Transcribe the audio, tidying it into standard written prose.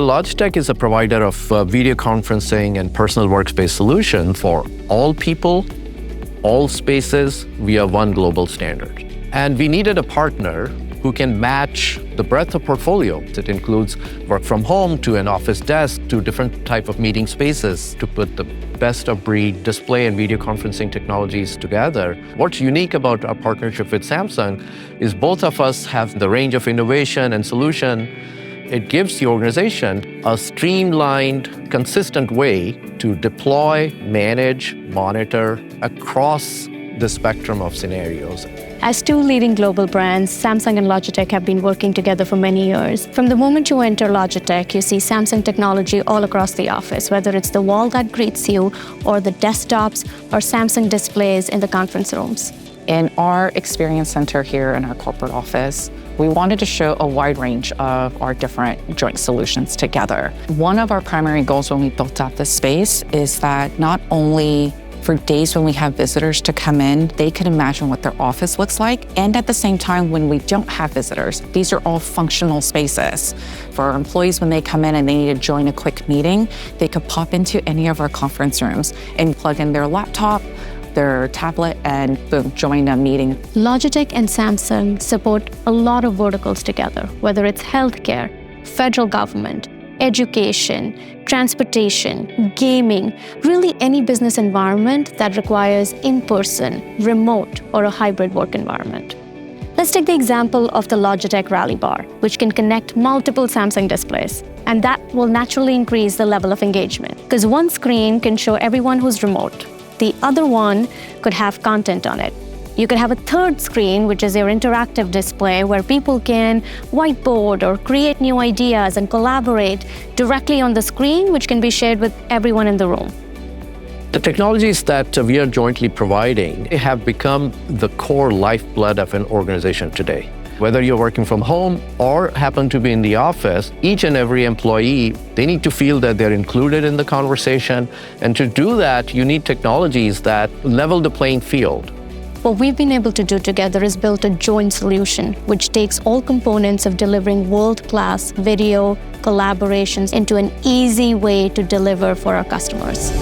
Logitech is a provider of video conferencing and personal workspace solution for all people, all spaces via one global standard. And we needed a partner who can match the breadth of portfolio that includes work from home to an office desk to different type of meeting spaces to put the best of breed display and video conferencing technologies together. What's unique about our partnership with Samsung is both of us have the range of innovation and solution. It gives the organization a streamlined, consistent way to deploy, manage, monitor across the spectrum of scenarios. As two leading global brands, Samsung and Logitech have been working together for many years. From the moment you enter Logitech, you see Samsung technology all across the office, whether it's the wall that greets you or the desktops or Samsung displays in the conference rooms. In our experience center here in our corporate office, we wanted to show a wide range of our different joint solutions together. One of our primary goals when we built out this space is that not only for days when we have visitors to come in, they can imagine what their office looks like. And at the same time, when we don't have visitors, these are all functional spaces. For our employees, when they come in and they need to join a quick meeting, they could pop into any of our conference rooms and plug in their laptop, their tablet, and boom, join a meeting. Logitech and Samsung support a lot of verticals together, whether it's healthcare, federal government, education, transportation, gaming, really any business environment that requires in-person, remote, or a hybrid work environment. Let's take the example of the Logitech Rally Bar, which can connect multiple Samsung displays. And that will naturally increase the level of engagement, because one screen can show everyone who's remote. The other one could have content on it. You could have a third screen, which is your interactive display, where people can whiteboard or create new ideas and collaborate directly on the screen, which can be shared with everyone in the room. The technologies that we are jointly providing have become the core lifeblood of an organization today. Whether you're working from home or happen to be in the office, each and every employee, they need to feel that they're included in the conversation. And to do that, you need technologies that level the playing field. What we've been able to do together is build a joint solution, which takes all components of delivering world-class video collaborations into an easy way to deliver for our customers.